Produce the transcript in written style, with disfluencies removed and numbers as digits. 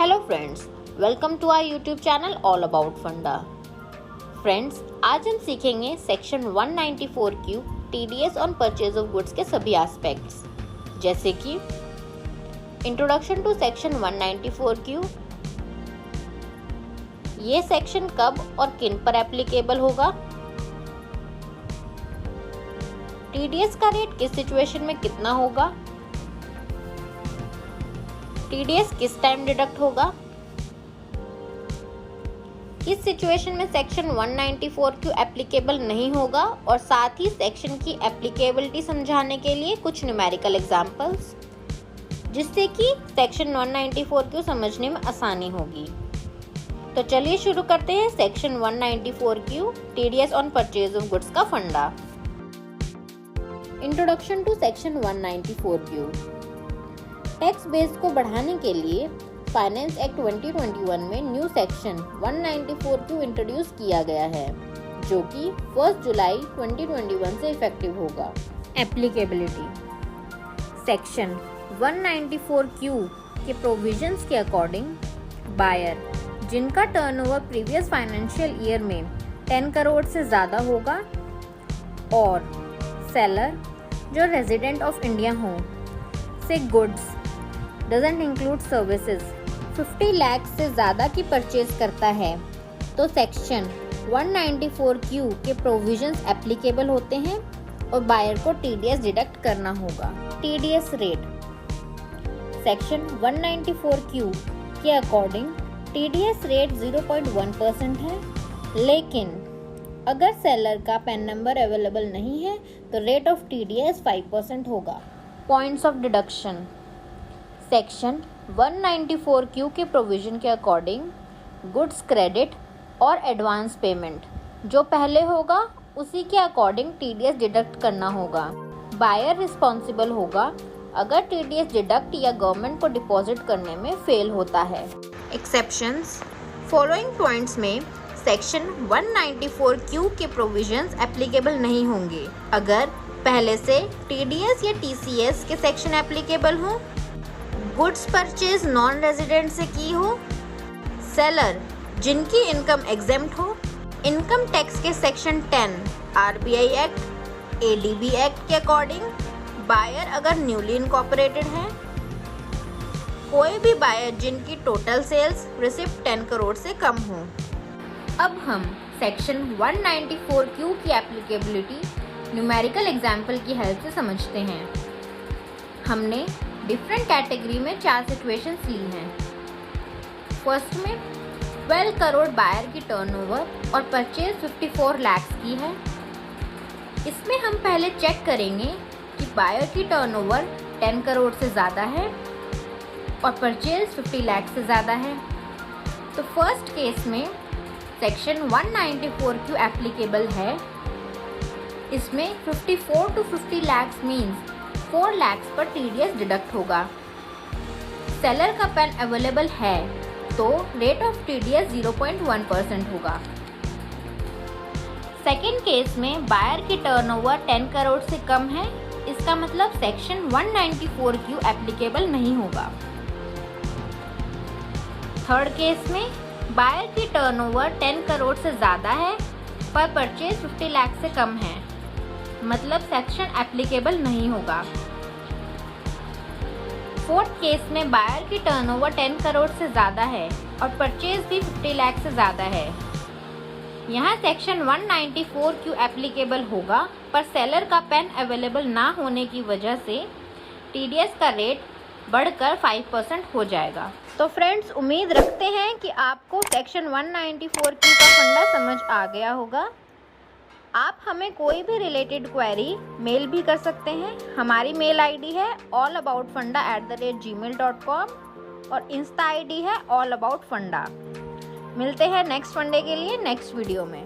Hello friends, welcome to our YouTube channel all about funda. Friends, आज हम सीखेंगे section 194Q TDS on purchase of goods के सभी aspects, जैसे कि इंट्रोडक्शन टू सेक्शन 194Q, ये सेक्शन कब और किन पर एप्लीकेबल होगा, टीडीएस का रेट किस सिचुएशन में कितना होगा, टीडीएस किस टाइम डिडक्ट होगा, किस सिचुएशन में सेक्शन 194Q एप्लीकेबल नहीं होगा और साथ ही सेक्शन की एप्लीकेबिलिटी समझाने के लिए कुछ न्यूमेरिकल एग्जांपल्स, जिससे कि सेक्शन 194Q समझने में आसानी होगी। तो चलिए शुरू करते हैं section 194Q TDS on purchase of goods का funda. Introduction to section 194Q। Tax base को बढ़ाने के लिए फाइनेंस एक्ट 2021 में न्यू सेक्शन 194Q इंट्रोड्यूस किया गया है, जो कि 1 जुलाई 2021 से इफेक्टिव होगा। एप्लीकेबिलिटी। सेक्शन 194Q के प्रोविजंस के अकॉर्डिंग बायर जिनका टर्नओवर प्रीवियस फाइनेंशियल ईयर में 10 करोड़ से ज़्यादा होगा और सेलर जो रेजिडेंट ऑफ इंडिया हों से goods doesn't include services 50 lakh से ज़्यादा की परचेज करता है तो सेक्शन 194Q के प्रोविजंस एप्लीकेबल होते हैं और बायर को टीडीएस डिडक्ट करना होगा। TDS rate. सेक्शन 194Q के अकॉर्डिंग टीडीएस रेट 0.1% है, लेकिन अगर सेलर का पैन नंबर अवेलेबल नहीं है तो रेट ऑफ टीडीएस 5% होगा। Points of deduction. Section 194Q के प्रोविजन के अकॉर्डिंग गुड्स क्रेडिट और एडवांस पेमेंट जो पहले होगा उसी के अकॉर्डिंग टीडीएस डिडक्ट करना होगा। बायर रिस्पॉन्सिबल होगा अगर टीडीएस डिडक्ट या गवर्नमेंट को डिपॉजिट करने में फेल होता है। एक्सेप्शंस। फॉलोइंग पॉइंट्स में सेक्शन 194Q के प्रोविजंस एप्लीकेबल नहीं होंगे अगर पहले से टीडीएस या टीसीएस के सेक्शन एप्लीकेबल हों, गुड्स परचेज नॉन रेजिडेंट से की हो, सेलर जिनकी इनकम एग्जेम्प्ट हो, इनकम टैक्स के section 10 RBI act, ADB act के अकॉर्डिंग बायर अगर न्यूली इनकॉर्पोरेटेड है, कोई भी बायर जिनकी टोटल सेल्स रिसिप्ट 10 करोड़ से कम हो। अब हम सेक्शन 194Q की एप्लीकेबिलिटी न्यूमेरिकल एग्जाम्पल की हेल्प से समझते हैं। हमने डिफरेंट कैटेगरी में 4 सिचुएशंस ली हैं। फर्स्ट में 12 करोड़ बायर की टर्नओवर और परचेज 54 लाख की है। इसमें हम पहले चेक करेंगे कि बायर की टर्नओवर 10 करोड़ से ज़्यादा है और परचेज 50 लाख से ज़्यादा है। तो फर्स्ट केस में सेक्शन 194Q एप्लीकेबल है। इसमें 54 to 50 लाख मीन्स 4 लाख पर टीडीएस डिडक्ट होगा। सेलर का पैन अवेलेबल है तो रेट ऑफ टीडीएस 0.1% होगा। सेकेंड केस में बायर की टर्नओवर 10 करोड़ से कम है, इसका मतलब सेक्शन 194Q एप्लीकेबल नहीं होगा। थर्ड केस में बायर की टर्नओवर 10 करोड़ से ज़्यादा है पर परचेज 50 लाख से कम है, मतलब सेक्शन एप्लीकेबल नहीं होगा। फोर्थ केस में बायर की टर्नओवर 10 करोड़ से ज़्यादा है और परचेज भी 50 लाख से ज़्यादा है। यहाँ सेक्शन 194Q एप्लीकेबल होगा पर सेलर का पैन अवेलेबल ना होने की वजह से टीडीएस का रेट बढ़कर 5% हो जाएगा। तो फ्रेंड्स, उम्मीद रखते हैं कि आपको सेक्शन 194Q का फंडा समझ आ गया होगा। आप हमें कोई भी रिलेटेड क्वेरी मेल भी कर सकते हैं। हमारी मेल आईडी है allaboutfunda@gmail.com और इंस्टा आईडी है allaboutfunda। मिलते हैं नेक्स्ट फंडे के लिए नेक्स्ट वीडियो में।